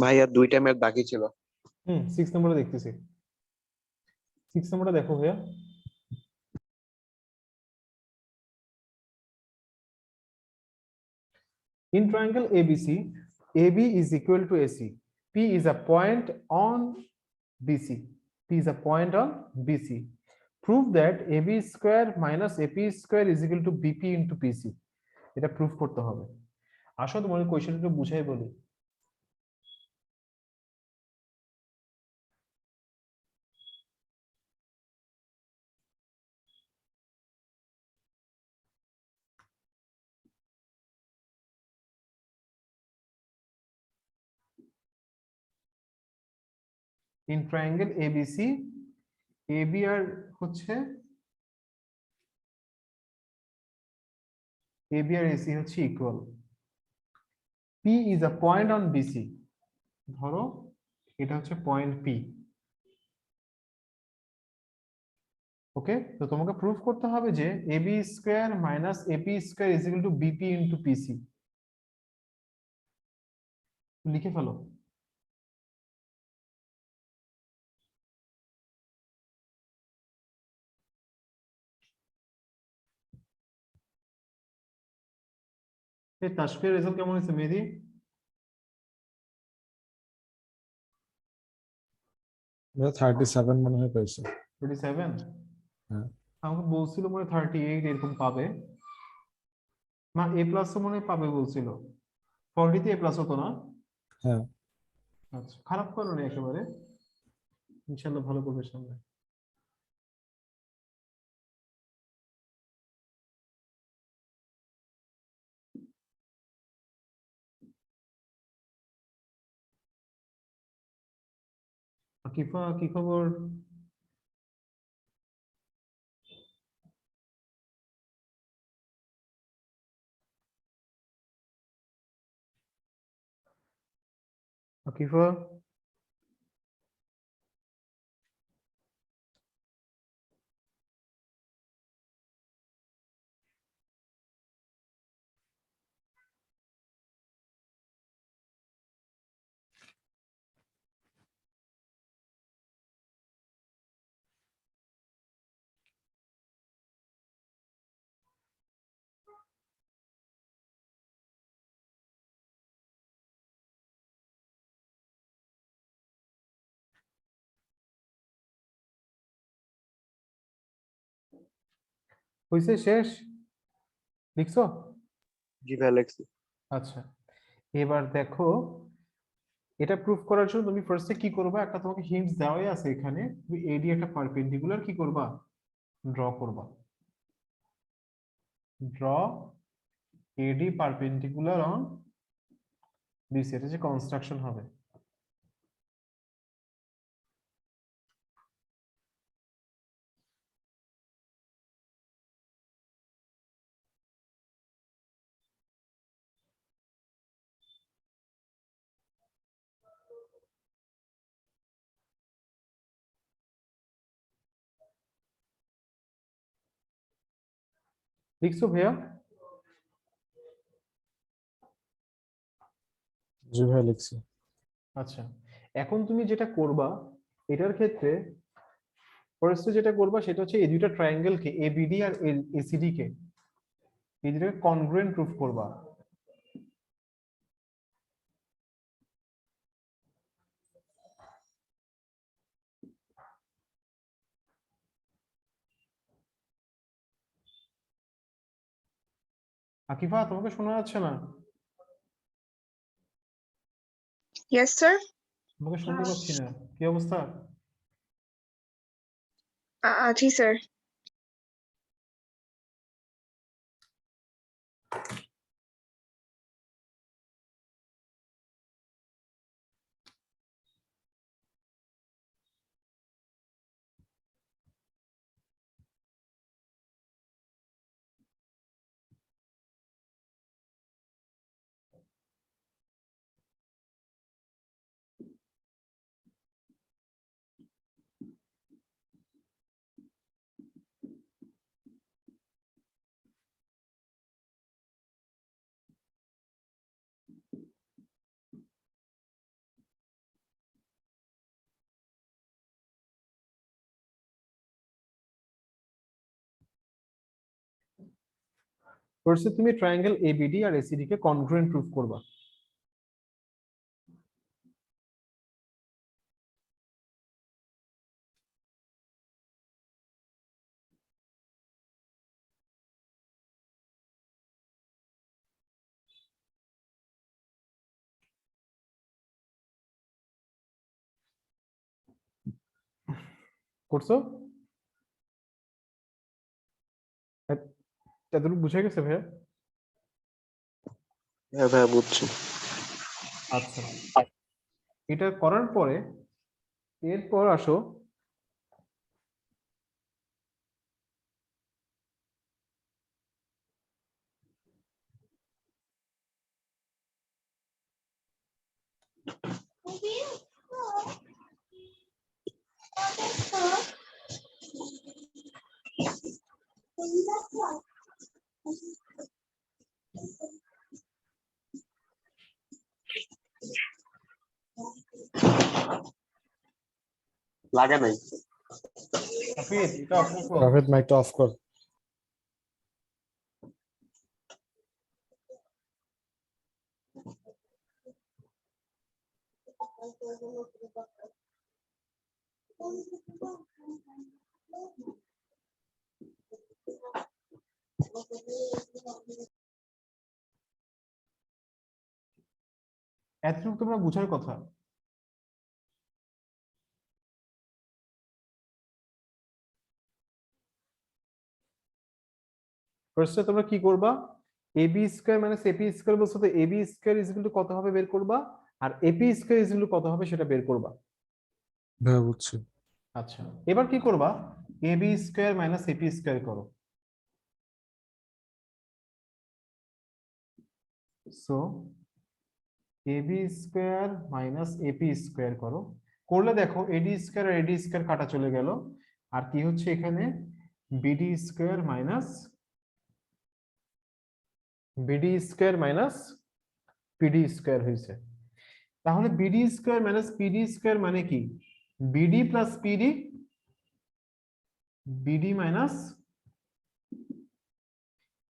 ভাইয়া দুইটা ম্যাথ বাকি ছিল। 6 নম্বরে দেখতেছি। 6 নম্বরটা দেখো ভাইয়া। In triangle ABC, AB is equal to AC. P is a point on BC. P is a point on BC. Prove that AB square minus AP square is equal to BP into PC. এটা proof করতে হবে। আসো তোমার কোশ্চেনটা একটু বুঝাই বলি। In triangle ABC, AB আর হচ্ছে AB আর AC হচ্ছে equal. P is a point on BC. ধরো এটা হচ্ছে পয়েন্ট P। ওকে, তো তোমাকে প্রুফ করতে হবে যে AB square minus AP square is equal two BP into PC। লিখে ফেলো। এই তাসফিয়ার রেজাল্ট কেমন হয়েছে মেহেদি? 37 মনে হয় পেয়েছে। 37? হ্যাঁ, আমাকে বলছিল মনে হয় 38 এরকম পাবে। না, A প্লাস মনে হয় পাবে বলছিল। 40 তে A প্লাস হতো না? হ্যাঁ। আচ্ছা, খারাপ করো না একেবারে, ইনশাআল্লাহ ভালো করবে সামনে। আকিফা কি খবর? আকিফা হইছে, শেষ লিখছো? জি ভাইয়া লিখছি। আচ্ছা, এবার দেখো এটা প্রুফ করার জন্য তুমি ফার্স্টে কি করবা, একটা তোমাকে হিন্টস দেওয়াই আছে এখানে। তুমি এডি একটা পারপেন্ডিকুলার কি করবা, ড্র করবা। Draw A D perpendicular on B C, এটা যে কনস্ট্রাকশন হবে। লিখছো ভাইয়া? জি ভাই লিখছি। আচ্ছা, এখন তুমি যেটা করবা এটার ক্ষেত্রে ফার্স্টে যেটা করবা সেটা হচ্ছে এই দুইটা ট্রায়াঙ্গেল কে এবিডি আর এসিডি কে, এই দুটাকে কনগ্রুয়েন্ট প্রুফ করবা। আকিফা তোমাকে শোনা যাচ্ছে না? Yes, sir. তোমাকে শুনতে পাচ্ছি না, কি অবস্থা? জি স্যার। ফার্স্টে তুমি ট্রায়াঙ্গেল এবিডি আর এসিডি কে কনগ্রুয়েন্ট প্রুফ করবা। করছো? এতটুকু বুঝে গেছে ভাইয়া? হ্যাঁ ভাইয়া বুঝছি। আচ্ছা, এটা করার পরে এরপর আসো লাগে নাই। হাফিজ, এটা অফ রাখো। রাফেদ মাইকটা অফ কর। এতটুকু তোমরা বুঝার কথা। ফার্স্টে তোমরা কি করবা, AB square minus AP square বলছো, তো AB square is equal to কত হবে বের করবা, আর AP square is equal to কত হবে সেটা বের করবা। ভাইয়া বুঝছি। আচ্ছা, এবার কি করবা, AB square minus AP square করো। So AB square minus AP square করো, করলে দেখো এডি স্কয়ার আর এডি স্কয়ার কাটা চলে গেল, আর কি হচ্ছে এখানে BD square minus BD square minus PD square হয়েছে। তাহলে BD square minus PD square মানে কি, BD plus PD, BD minus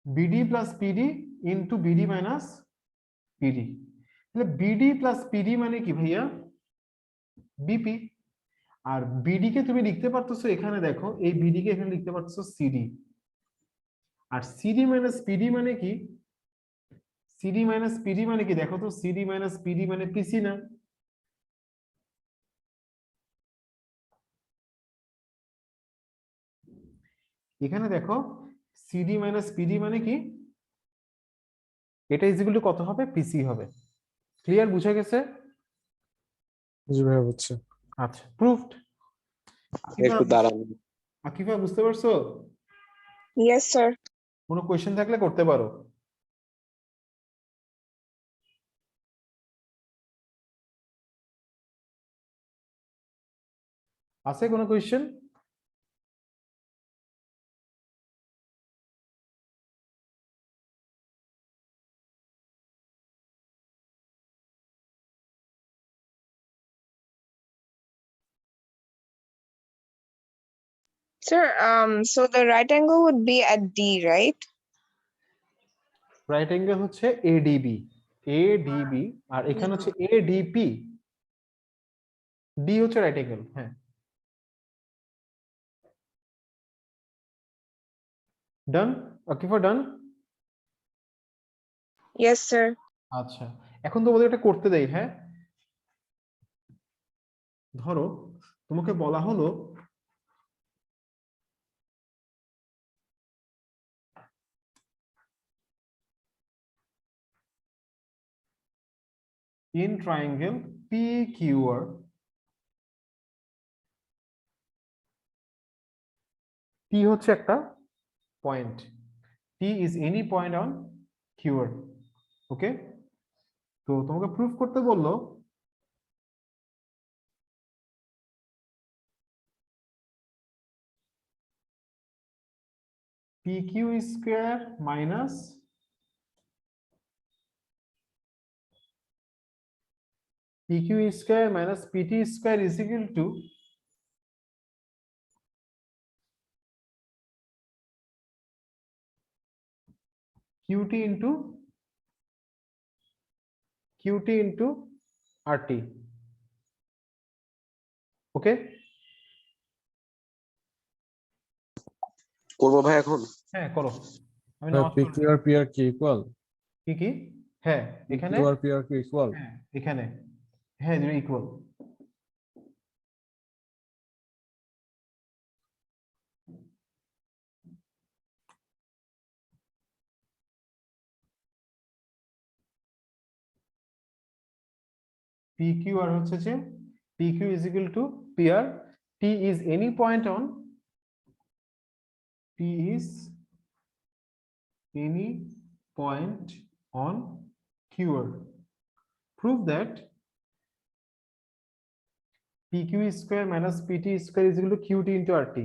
BD plus PD into BD minus PD. তাহলে বিডি প্লাস পিডি মানে কি ভাইয়া, বিপি। আর বিডি কে তুমি লিখতে পারতেছো এখানে, দেখো এই বিডি কে এখানে লিখতে পারতেছো সিডি। আর সিডি মাইনাস পিডি মানে কি, সিডি মাইনাস পিডি মানে কি, দেখো তো সিডি মাইনাস পিডি মানে পিসি না? এখানে দেখো সিডি মাইনাস পিডি মানে কি, এটা ইজ ইকুয়াল টু কত হবে, পিসি হবে। ক্লিয়ার, বুঝা গেছে? জি ভাইয়া বুঝছি। আচ্ছা, প্রুফড। একটু দাঁড়ান। আকিফা বুঝতে পারছো? Yes, sir. কোনো কোয়েশ্চেন থাকলে করতে পারো। আছে কোনো question? Sir, so the right angle would be at D, right? Right angle হচ্ছে এডিবি, এডিবি, আর এখানে হচ্ছে এডিপি, ডি হচ্ছে রাইট অ্যাঙ্গেল। হ্যাঁ, ডান আকিফা, ডান। Yes, sir. আচ্ছা, এখন তোমাদের এটা করতে দেই। হ্যাঁ, ধরো তোমাকে বলা হলো in triangle PQR P হচ্ছে একটা point, P is any point on QR, ওকে? তো তোমাকে প্রুফ করতে বললো PQ square minus PQ square minus PT square is equal two Q QT into RT. ওকে, করবো ভাই এখন? হ্যাঁ করো। আমি হ্যাঁ, নামাজ PQ পড়ে আর PR কি ইকুয়াল? কি কি, হ্যাঁ PQ এখানে, আর PR কি ইকুয়াল? হ্যাঁ এখানে, হ্যাঁ দুটো ইকুয়াল। PQ আর হচ্ছে যে PQ is equal to PR. T is any point on, T is any point on QR. Prove that PQ square minus PT square is equal to QT into RT.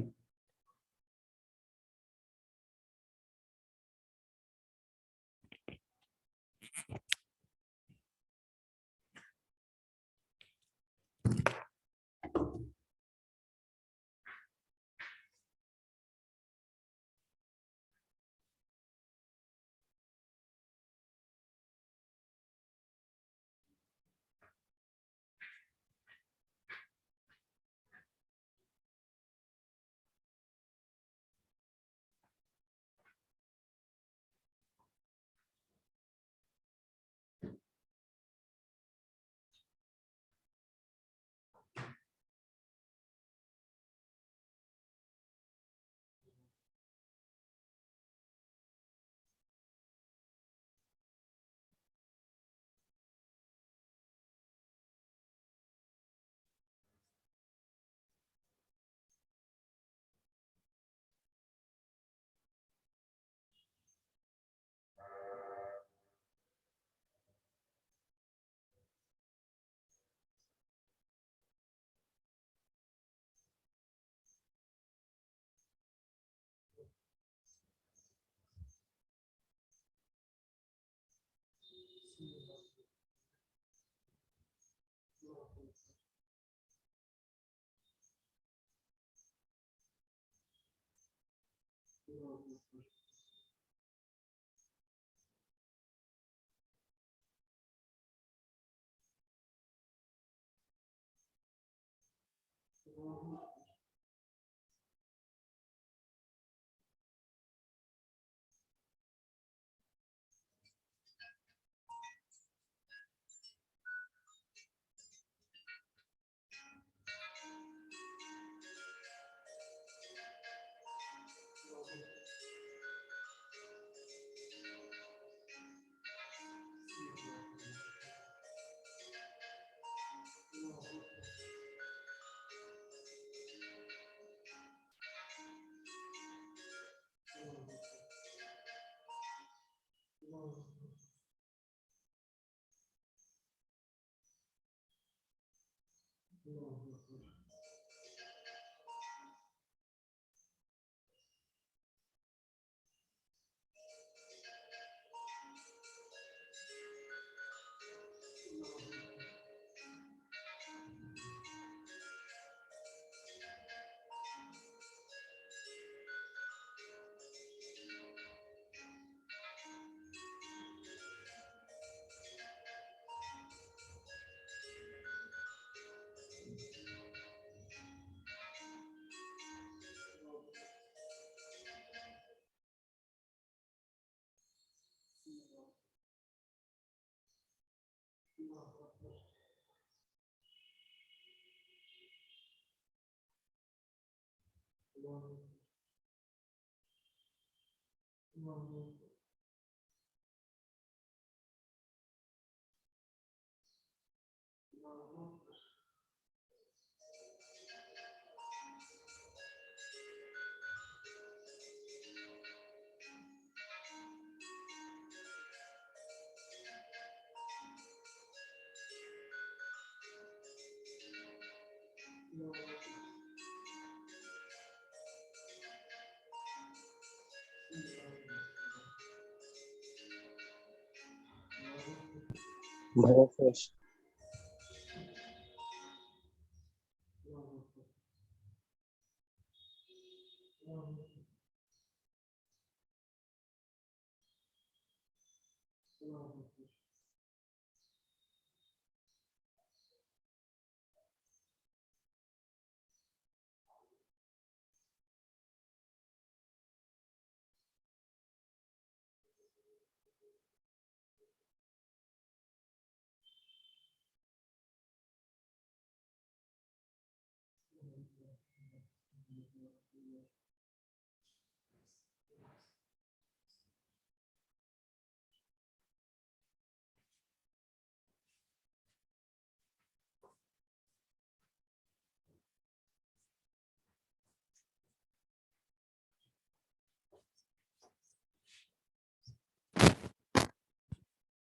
ভাইয়া শেষ।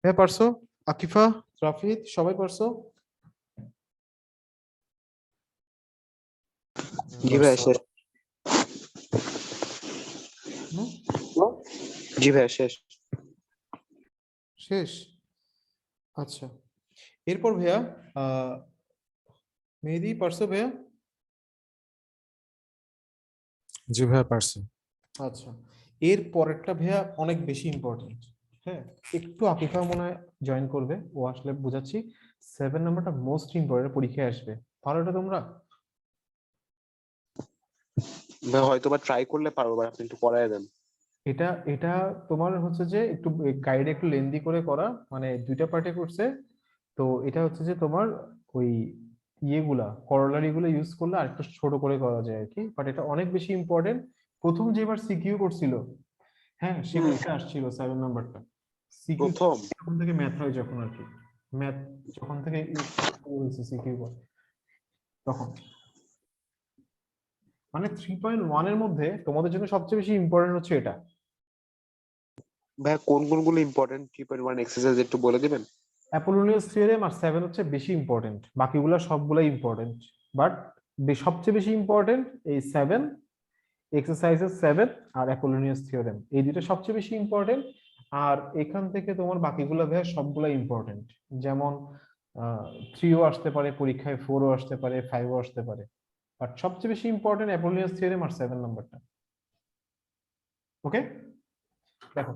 হ্যাঁ পারছো? আকিফা, রাফিদ, সবাই পারছো? জি ভাইয়া শেষ। হুম? জি ভাইয়া শেষ। শেষ। আচ্ছা, এরপর ভাইয়া মেহেদি পারছো ভাইয়া? জি ভাইয়া পারছি। আচ্ছা, এর পরেরটা ভাইয়া অনেক বেশি ইম্পর্টেন্ট। হ্যাঁ, একটু আকিফা মনে হয় জয়েন করবে, ও আসলে বুঝাচ্ছি। 7 নাম্বারটা মোস্ট ইম্পর্টেন্ট, পরীক্ষায় আসবে। পারো এটা তোমরা? ভাই হয়তো বা ট্রাই করলে পারবো, বা আপনি একটু পড়ায় দেন। এটা এটা তোমার হচ্ছে যে একটু গাইডে একটু লেন্দি করে করা, মানে দুইটা পার্টে করছে। তো এটা হচ্ছে যে তোমার ওই ইয়েগুলা করলারি গুলো ইউজ করলে আর একটু ছোট করে করা যায় আর কি, বাট এটা অনেক বেশি ইম্পর্টেন্ট। প্রথম যেবার সিকিউ করছিল, হ্যাঁ সেখান থেকে আসছিল 7 নাম্বারটা। সিকিউ প্রথম যখন থেকে ম্যাথ হয়, যখন আর কি ম্যাথ যখন থেকে সিকিউ তখন, মানে 3.1 এর মধ্যে তোমাদের জন্য সবচেয়ে বেশি ইম্পর্টেন্ট হচ্ছে এটা। ভাইয়া কোন কোনগুলো ইম্পর্টেন্ট 3.1 এক্সারসাইজ একটু বলে দিবেন? অ্যাপোলোনিয়াস থিওরেম আর 7 হচ্ছে বেশি ইম্পর্টেন্ট, বাকিগুলো সবগুলাই ইম্পর্টেন্ট, বাট সবচেয়ে বেশি ইম্পর্টেন্ট এই 7, এক্সারসাইজেস 7 আর অ্যাপোলোনিয়াস থিওরেম, এই দুটো সবচেয়ে বেশি ইম্পর্টেন্ট। আর এখান থেকে তোমার বাকিগুলো ভাইয়া সবগুলো ইম্পর্টেন্ট। যেমন 3ও আসতে পারে পরীক্ষায়, 4ও আসতে পারে, 5ও আসতে পারে, বাট সবচেয়ে বেশি ইম্পর্টেন্ট অ্যাপোলোনিয়াস থিওরেম আর 7 নাম্বারটা। ওকে, দেখো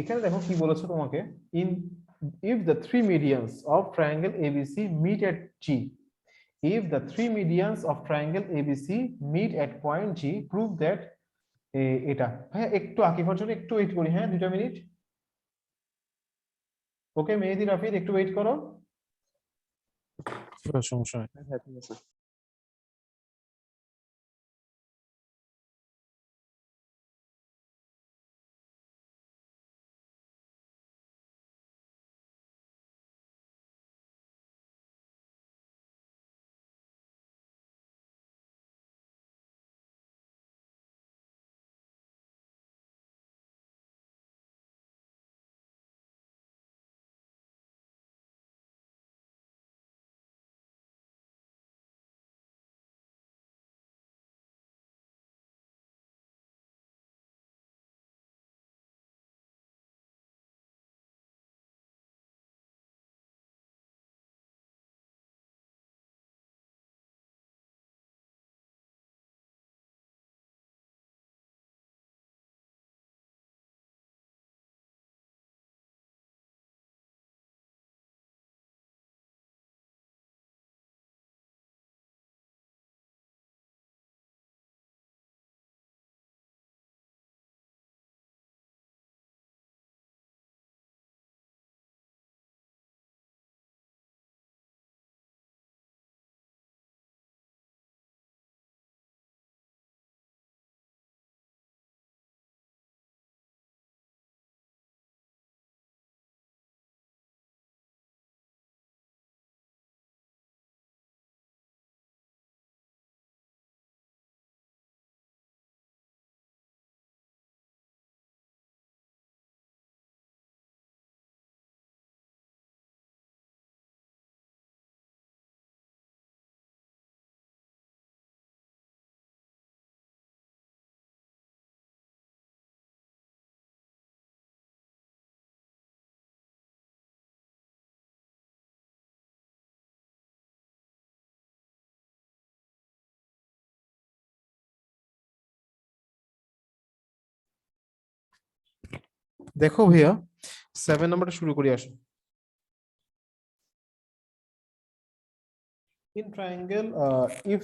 এখানে দেখো কি বলেছে তোমাকে, in if the three medians of triangle ABC meet at G, if the three medians of triangle ABC meet at point G, prove that এটা হ্যাঁ, একটু আকিফার জন্য একটু ওয়েট করি, হ্যাঁ 2 মিনিট। ওকে মেহেদি, রাফিদ একটু ওয়েট করো। সমস্যা নেই। হ্যাঁ ঠিক আছে। দেখো ভাইয়া 7 নাম্বারটা শুরু করি, আসো। In triangle, if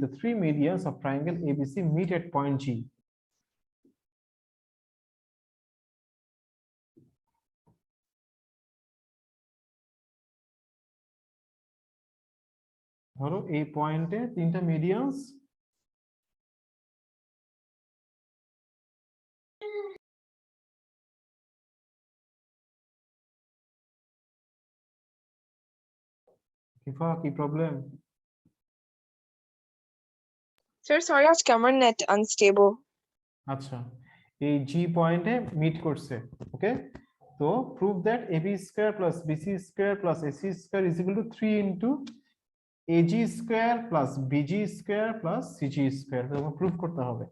the three medians of triangle ABC meet at point G, ধরো এই পয়েন্টে তিনটা মিডিয়ান্স কি প্রবলেম? Sir, sorry, আজকে আমার net unstable. আচ্ছা, এই জি পয়েন্টে মিট করছে, ওকে। তো prove that A B square plus B C square plus A C square is equal to 3 into A G square plus B G square plus C G square. তোমাকে প্রুভ করতে হবে।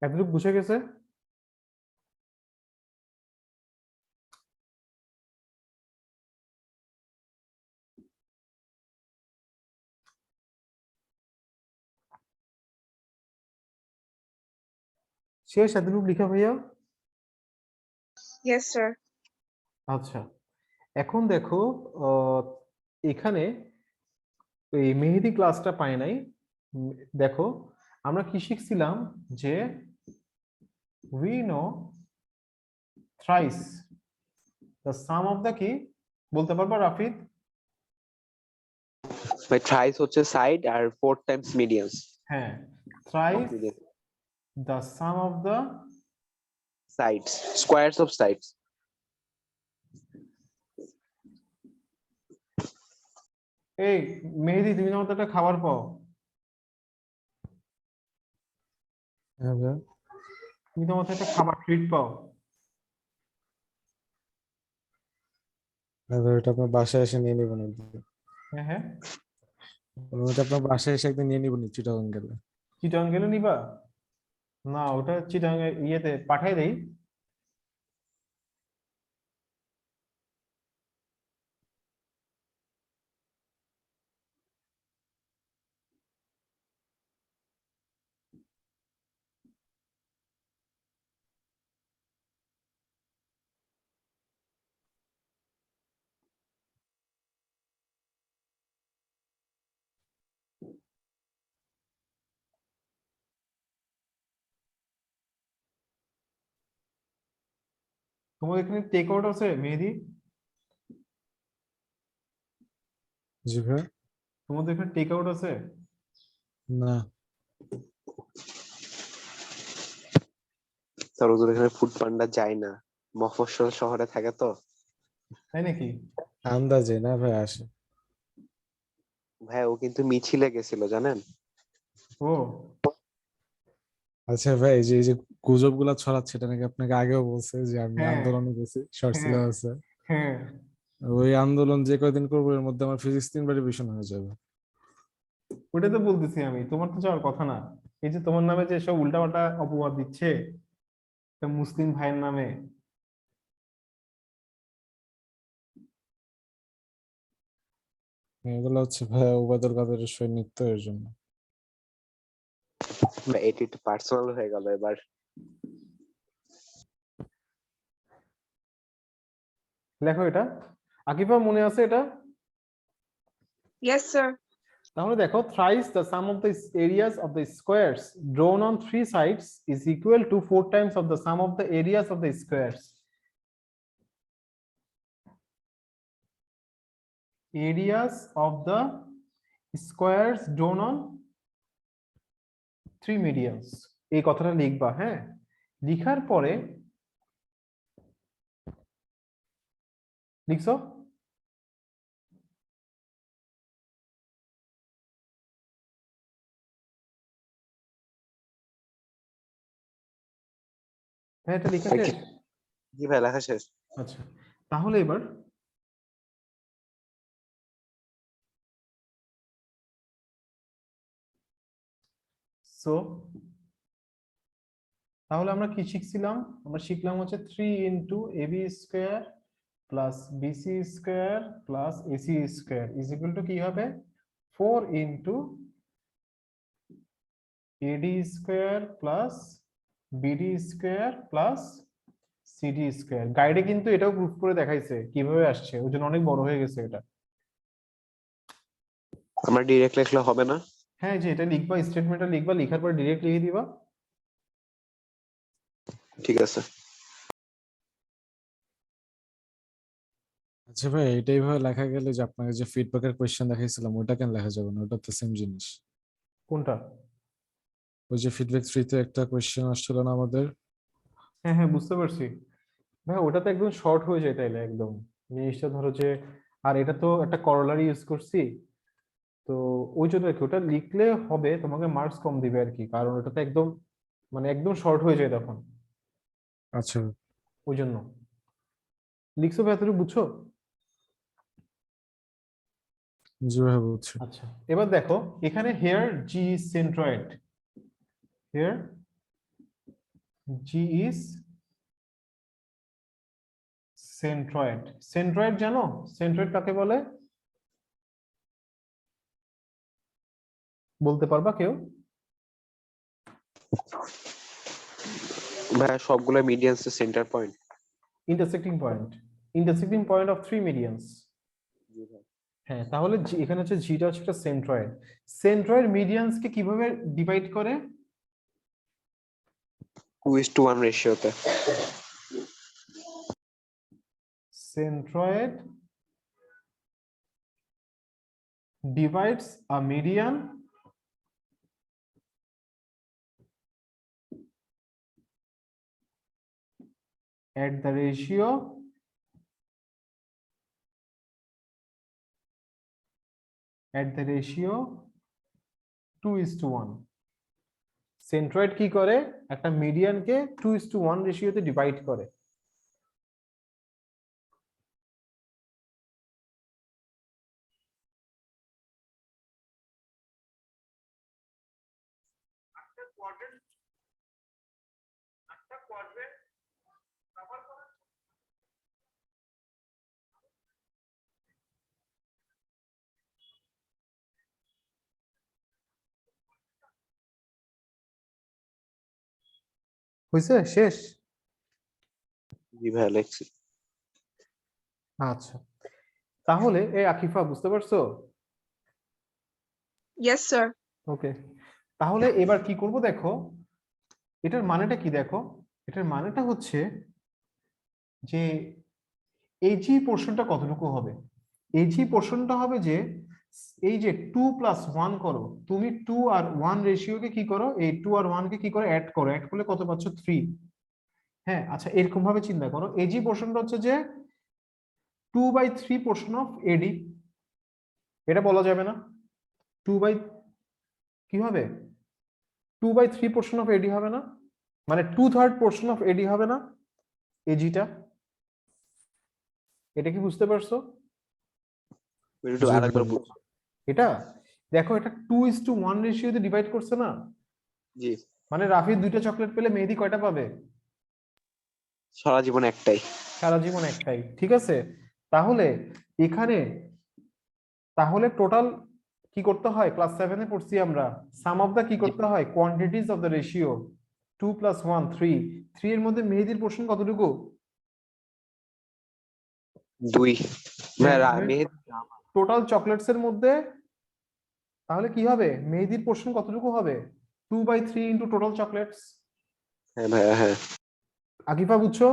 এতটুকু বুঝে গেছে? শেষ এতটুকু লিখা ভাইয়া? Yes, sir. আচ্ছা, এখন দেখো আহ, এখানে এই মেহেদি ক্লাসটা পায় নাই। দেখো আমরা কি শিখছিলাম যে we know thrice the sum of the কি বলতে পারবা রাফিদ? ভাই থ্রাইস হচ্ছে সাইড আর 4 টাইমস মিডিয়ানস। হ্যাঁ, thrice the sum of the sides, squares of sides. এই মেহেদি তুমি আমার তো একটা খাবার পাও, হ্যাঁ ভাইয়া। তুমি তো আমার একটা খাবার ট্রিট পাও। হ্যাঁ ভাইয়া, ওটা আপনার বাসায় এসে নিয়ে নিবেন একদিন। হ্যাঁ হ্যাঁ, ওটা আপনার বাসায় এসে একদিন নিয়ে নিবেন চিটাগাং গেলে। চিটাং গেলে নিবা? না, ওটা চিটাং ইয়েতে পাঠাই দেই। তোমার এখানে টেক আউট আছে মেহেদি? জি ভাইয়া। তোমাদের এখানে টেক আউট আছে? না। স্যার ওদের এখানে ফুড পান্ডা যায় না, মফস্বল শহরে থাকে তো। তাই নাকি? আন্দাজে না ভাই, আসে। ভাই ও কিন্তু মিছিলে গেছিল জানেন। ও আচ্ছা ভাই, এই যে গুজব গুলা ছড়াচ্ছে, এটা নাকি আপনাকে আগেও বলছে যে আমি হ্যাঁ আন্দোলনে গেছি শর্ট হ্যাঁ সিলেবাসে। হ্যাঁ, ওই আন্দোলন যে কয়দিন করবো এর মধ্যে আমার ফিজিক্স 3বার রিভিশন হয়ে যাবে। ওটা তো বলতেছি আমি, তোমার তো যাওয়ার কথা না। এই যে তোমার নামে যে সব উল্টাপাল্টা অপবাদ দিচ্ছে একটা মুসলিম ভাইয়ের নামে। এগুলো হচ্ছে ভাই ওবায়দুল কাদেরের সৈনিক তো, এর জন্য। এটি একটু পার্সোনাল হয়ে গেল এবার। লেখো এটা। আকিফা মনে আছে এটা? Yes, sir. তাহলে দেখো, thrice the sum of the areas of the squares drawn on three sides is equal to 4 times of the sum of the areas of the squares. Areas of the squares drawn on three medians, এই কথাটা লিখবা। হ্যাঁ, লিখার পরে লিখছো? হ্যাঁ, এটা লিখা শেষ? জি ভাই লেখা শেষ। আচ্ছা, তাহলে এবার সো তাহলে আমরা কি শিখছিলাম? আমরা শিখলাম হচ্ছে 3 into AB square plus BC square plus AC square is equal to কি হবে? 4 into AD square plus BD square plus CD square. গাইডে কিন্তু এটাও প্রুফ করে দেখাইছে কিভাবে আসছে, ওই জন্য অনেক বড় হয়ে গেছে এটা। আমরা ডিরেক্ট লিখলে হবে না? হ্যাঁ, যে এটা লিখবা, স্টেটমেন্টটা লিখবা, লিখার পর ডিরেক্ট লিখে দিবা। ঠিক আছে। আচ্ছা ভাই, এটাই ভাবে লেখা গেলে যে আপনাকে যে ফিডব্যাকের কোয়েশ্চেন দেখাইছিলাম ওটা কেন লেখা যাবে না? ওটা তো সেম জিনিস। কোনটা? ওই যে ফিডব্যাক 3 তে একটা কোয়েশ্চেন আসছিল না আমাদের? হ্যাঁ হ্যাঁ, বুঝতে পারছি ভাই, ওটা তো একদম শর্ট হয়ে যায় তাইলে একদম জিনিসটা, ধরো যে, আর এটা তো একটা করোলারি ইউজ করছি, তো ওই জন্য আর কি ওটা লিখলে হবে, তোমাকে মার্কস কম দিবে আর কি, কারণ ওটা তো একদম মানে একদম শর্ট হয়ে যায় তখন, আচ্ছা, ওই জন্য। লিখছো ভাই, এতটুকু বুঝছো? জি ভাই বুঝছি। আচ্ছা, এবার দেখো এখানে here G is centroid, here G is centroid. Centroid জানো সেন্ট্রয়েড কাকে বলে? বলতে পারবা কেউ? ভাইয়া সবগুলো মিডিয়ানস এর centre point. Intersecting point, intersecting point of three medians. হ্যাঁ, তাহলে এখানে হচ্ছে জিটা হচ্ছে একটা সেন্ট্রয়েড। সেন্ট্রয়েড মিডিয়ানস কে কিভাবে ডিভাইড করে? 2:1 রেশিওতে। Centroid divides a median at the ratio 2:1। Centroid কি করে? একটা মিডিয়ানকে 2:1 রেশিওতে ডিভাইড করে। হয়েছে? শেষ? জি ভাইয়া লিখছি। আচ্ছা, তাহলে এই আকিফা বুঝতে পারছো? Yes, sir. ওকে, তাহলে এবার কি করব দেখো, এটার মানেটা কি দেখো, এটার মানেটা হচ্ছে যে এজি পোর্শনটা কতটুকু হবে? এজি পোর্শনটা হবে যে এই যে 2+1 করো, তুমি 2 আর 1 রেশিওকে কি করো, এই 2 আর 1 কে কি করো, অ্যাড করো, অ্যাড করলে কত পাচ্ছ? 3। হ্যাঁ, আচ্ছা এরকম ভাবে চিন্তা করো, এজি পোর্শনটা হচ্ছে যে 2/3 পোর্শন অফ এডি। এটা বলা যাবে না? 2 বাই কি হবে? 2/3 পোর্শন অফ এডি হবে না? মানে 2/3 পোর্শন অফ এডি হবে না এজিটা? এটা কি বুঝতে পারছো? একটু জি আরেকবার ভাই। বুঝছি। এটা দেখো, এটা 2:1 রেশিওতে ডিভাইড করছে না? জি। মানে রাফি 2টা চকলেট পেলে মেহেদি কয়টা পাবে? সারা জীবন একটাই। সারা জীবন একটাই, ঠিক আছে। তাহলে এখানে, তাহলে টোটাল কি করতে হয়? ক্লাস 7 এ পড়ছি আমরা, সাম অফ দা কি জি। করতে হয়? Quantities of the ratio 2+1 3। 3 এর মধ্যে মেহেদির পোর্শন কতটুকু? 2। হ্যাঁ, ভাইয়া তাহলে মেহেদি। টোটাল চকলেটস এর মধ্যে তাহলে কি হবে? মেহেদির পোর্শন কতটুকু হবে? 2/3 ইন্টু টোটাল চকলেটস। হ্যাঁ ভাইয়া হ্যাঁ। আকিফা বুঝছো?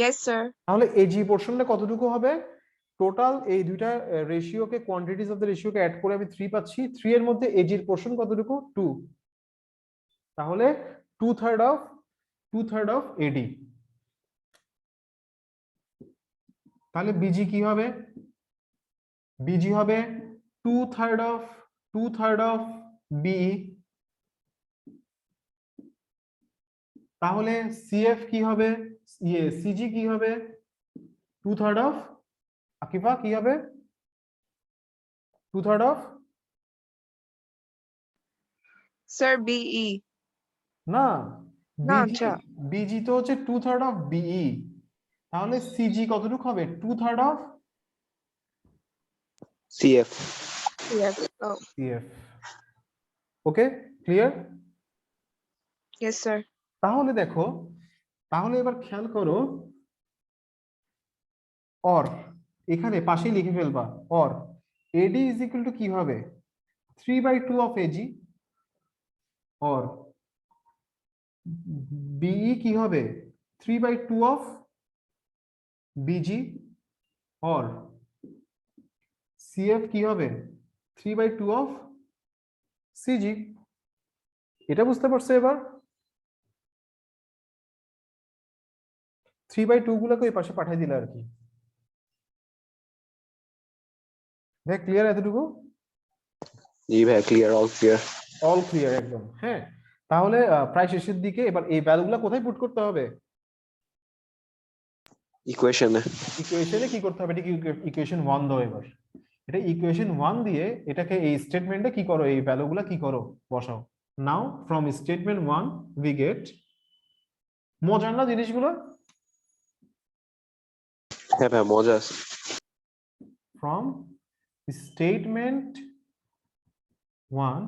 Yes, sir. তাহলে এজি পোর্শনটা কতটুকু হবে? টোটাল এই দুইটা রেশিওকে, কোয়ান্টিটিজ অফ দ্য রেশিওকে অ্যাড করে আমি 3 পাচ্ছি, 3 এর মধ্যে এজির পোর্শন কতটুকু? 2। তাহলে 2/3 অফ এডি। তাহলে বিজি কি হবে? বিজি হবে 2/3 অফ বি। তাহলে সিএফ কি হবে? সিজি কি হবে? 2/3 অফ, আকিফা কি হবে? 2/3 অফ Sir, BE. না, না, বিজি আচ্ছা। বিজি তো হচ্ছে 2/3 অফ বিই, তাহলে সিজি কতটুকু হবে? 2/3 of CF. Yes. Oh, CF. Okay, clear? yes, sir. তাহলে দেখো, তাহলে এবার খেয়াল করো, অর এখানে পাশেই লিখে ফেলবা, or eddy is equal to কি হবে? 3/2 অফ এজি, অর বিই কি হবে? 3/2 অফ বিজি, অর সিএফ কি হবে? 3/2 অফ সিজি। এটা বুঝতে পারছো এবার? 3/2 গুলোকে ওই পাশে পাঠিয়ে দিলে আর কি। দেখ ক্লিয়ার এতটুকু? জি ভাইয়া, clear, all clear. All clear একদম। হ্যাঁ, তাহলে প্রায় শেষের দিকে এবার এই ভ্যালুগুলো কোথায় পুট করতে হবে? ইকুয়েশনে। ইকুয়েশনে কি করতে হবে? এটা ইকুয়েশন 1 দাও এবার। এটা ইকুয়েশন 1 দিয়ে এটাকে এই স্টেটমেন্টে কি করো, এই ভ্যালুগুলো কি করো, বসাও। Now from statement 1 we get, মজার না জিনিসগুলো? হ্যাঁ ভাইয়া, মজা আছে। From statement 1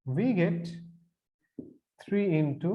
we get 3 into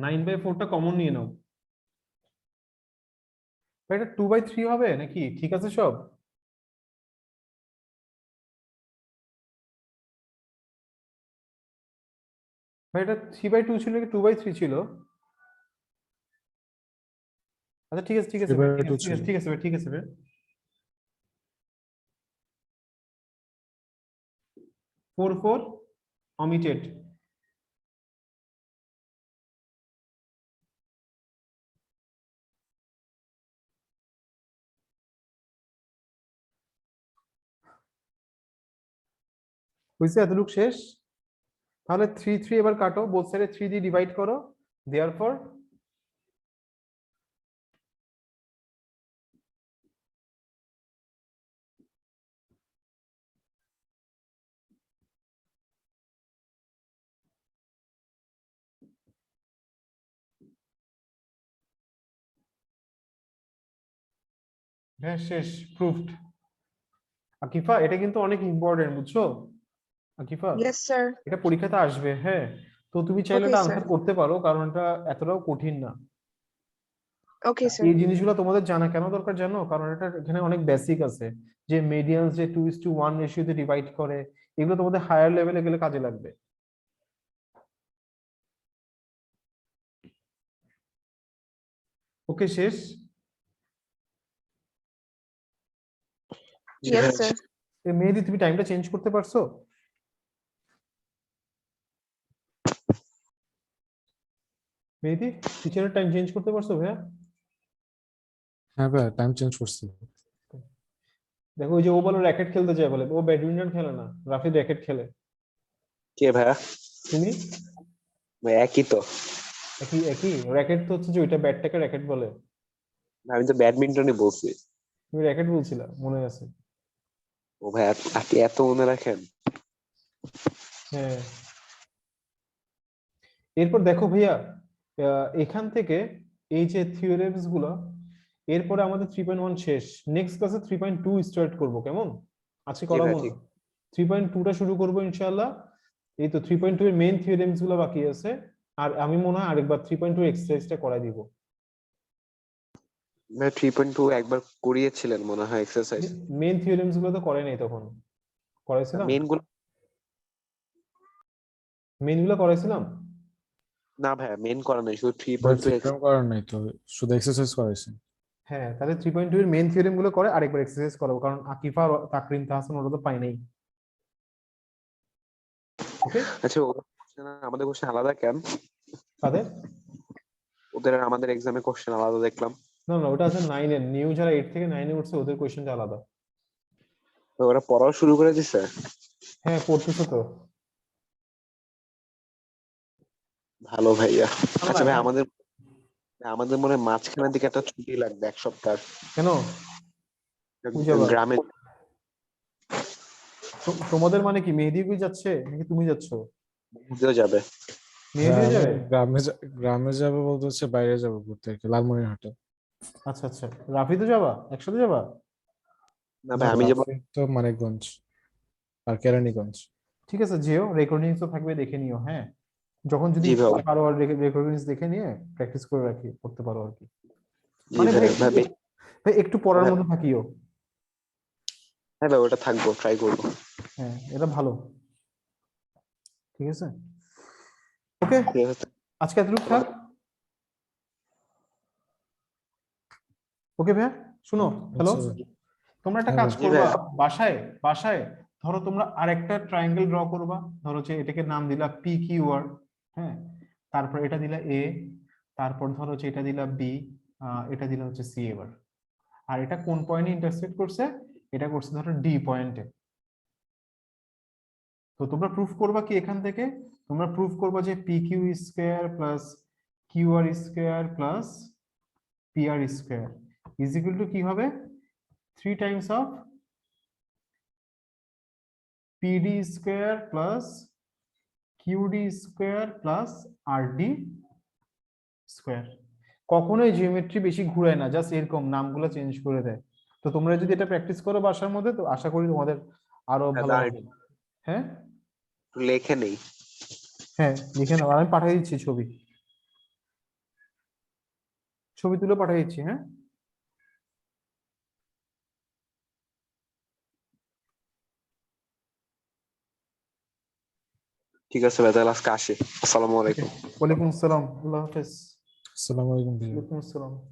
nine by ফোরটা কমন নিয়ে নাও। এটা 2/3 হবে নাকি? ঠিক আছে সব? ভাই এটা 3/2 ছিল কি 2/3 ছিল? আচ্ছা ঠিক আছে, ঠিক আছে ভাই, ঠিক 3/2 আছে, ঠিক ছিল। আছে, ঠিক আছে ভাই, ঠিক আছে ভাই। 4 omitted। বুঝছে? এতটুকু শেষ। তাহলে 3 এবার কাটো, বোথ সাইডে 3 দিয়ে ডিভাইড করো, দেয়ারফর হ্যাঁ শেষ, প্রুফড। আকিফা এটা কিন্তু অনেক ইম্পর্টেন্ট, বুঝছো আকিফা? Yes, sir. এটা পরীক্ষাতে আসবে, হ্যাঁ। তো তুমি চাইলে Okay, এটা sir. আনসার করতে পারো, কারণ এটা এতটাও কঠিন না। Okay, sir. এই জিনিসগুলো তোমাদের জানা কেন দরকার জানো? কারণ এটা এখানে অনেক বেসিক আছে, যে মিডিয়ানস যে 2:1 রেশিওতে ডিভাইড করে, এগুলো তোমাদের হায়ার লেভেলে গেলে কাজে লাগবে। ওকে, শেষ। জি Yes, ভাইয়া। sir. মেহেদি তুমি টাইমটা চেঞ্জ করতে পারছো? মেহেদি, টিচারের টাইম চেঞ্জ করতে পারছো ভাইয়া? হ্যাঁ ভাই, টাইম চেঞ্জ করছি। দেখো ওই যে ও বলো র্যাকেট খেলতে যায়, বলে ও ব্যাডমিন্টন খেলে না, রাফি র্যাকেট খেলে। কে ভাইয়া? তুমি? ভাই একই তো। একই একই, র্যাকেট তো হচ্ছে যে ওইটা, ব্যাটটাকে র্যাকেট বলে। আমি তো ব্যাডমিন্টনই বলছি। তুমি র্যাকেট বলছিলা, মনে আছে? ও ভাই, আপনি এত মনে রাখেন? হ্যাঁ। এরপর দেখো ভাইয়া, এখান থেকে এই যে থিওরেমস গুলো, এরপরে আমাদের 3.1 শেষ। নেক্সট ক্লাসে 3.2 স্টার্ট করব, কেমন? আজকে জি ভাই, করাবো না, ঠিক। 3.2টা শুরু করবো ইনশাআল্লাহ। এই তো 3.2 এর মেইন থিওরেমস গুলো বাকি আছে। আর আমি মনে হয় আরেকবার 3.2 এক্সারসাইজটা করাই দিব। ভাই 3.2 একবার করিয়েছিলেন মনে হয় এক্সারসাইজ। মেইন থিওরেমস গুলো তো করে নাই তখন। করাইছিলাম মেইন গুলো মেইনগুলো করাইছিলাম। না ভাইয়া, মেইন করা নাই, শুধু ভাই 3.2 থিওরেম করার নাই তো, শুধু এক্সারসাইজ করাইছি। হ্যাঁ, তাহলে 3.2 এর মেইন থিওরেম গুলো করে আরেকবার এক্সারসাইজ করাবো, কারণ আকিফা আর তাকরিম তাহসান ওরা তো পাই নাই। ওকে, আচ্ছা ওদের question আর আমাদের কোশ্চেন আলাদা কেন? তাদের ওদের আর আমাদের এক্সামে কোশ্চেন আলাদা দেখলাম। না না, ওটা আছে 9 এর, নিউ যারা 8 থেকে 9 এ উঠছে ওদের কোশ্চেনটা আলাদা। তো ওরা পড়াও শুরু করে দিছে। হ্যাঁ, পড়তেছে তো। ভালো ভাইয়া। না, আচ্ছা না, ভাই, আমাদের আমাদের মনে হয় মাঝখানের দিকে একটা ছুটি লাগবে 1 সপ্তাহ। কেন? কই যাবা? গ্রামে তোমাদের মানে কি মেহেদীপুর যাচ্ছে নাকি তুমি যাচ্ছ? দিয়েও যাবে। হ্যাঁ মেহেদীও আমি যাবে? গ্রামে যাবো বলতে হচ্ছে বাইরে যাবো ঘুরতে আর কি, লালমনিরহাটে। আচ্ছা আচ্ছা, রাফিদও যাবা? একসাথে যাবা? না না ভাই, আমি যাবো। রাফি তো মানিকগঞ্জ আর কেরানীগঞ্জ। ঠিক আছে, যেও, রেকর্ডিংস তো থাকবে, দেখে নিও। হ্যাঁ, যখন যদি জি ভাই। পারো আর রেকর্ডিংস দেখে নিয়ে প্র্যাকটিস করে রাখি, করতে পারো আর কি। জি মানে ভাই ভাই, একটু, ভাই ভাই একটু পড়ার মধ্যে থাকিও। হ্যাঁ ভাই, ওটা থাকবো, ট্রাই করবো। হ্যাঁ, এটা ভালো। ঠিক আছে, ওকে, ঠিক আছে। আজকে এতটুকু থাক। ওকে ভাইয়া, শুনো, হ্যালো, আচ্ছা ভাই। তোমরা একটা হ্যাঁ কাজ ভাই। জি করবা, ভাইয়া। বাসায় বাসায় ধরো তোমরা আরেকটা ট্রায়াঙ্গেল ড্র করবা। ধরো যে এটাকে নাম দিলা পি কিউ আর, হ্যাঁ, তারপর এটা দিলা এ, তারপর ধরো যে এটা দিলা বি, এটা দিলা হচ্ছে সি এবার। আর এটা কোন পয়েন্টে ইন্টারসেক্ট করছে? এটা করছে ধরো ডি পয়েন্টে। তো তোমরা প্রুফ করবা কি এখান থেকে? তোমরা প্রুফ করবা যে P Q square plus Q R square plus P R square is equal to কি হবে? 3 times of P D square plus Q D square plus R D square. কখনোই জিওমেট্রি বেশি ঘুরায় না, জাস্ট এরকম নামগুলো চেঞ্জ করে দেয়। তো তোমরা যদি এটা প্র্যাকটিস করো বাসার মধ্যে, তো আশা করি তোমাদের আরো হ্যাঁ, ভালো হবে। হ্যাঁ, একটু লেখে নেই। হ্যাঁ, লিখে নাও, আর আমি পাঠিয়ে দিচ্ছি ছবি, ছবি তুলে পাঠিয়ে দিচ্ছি। হ্যাঁ, ঠিক আছে ভাই, তাহলে আজকে আসি। আসসালামু ওকে, আলাইকুম। ওয়ালাইকুম আসসালাম, আল্লাহ হাফেজ। আসসালামু আলাইকুম ভাইয়া। ওয়ালাইকুম আসসালাম।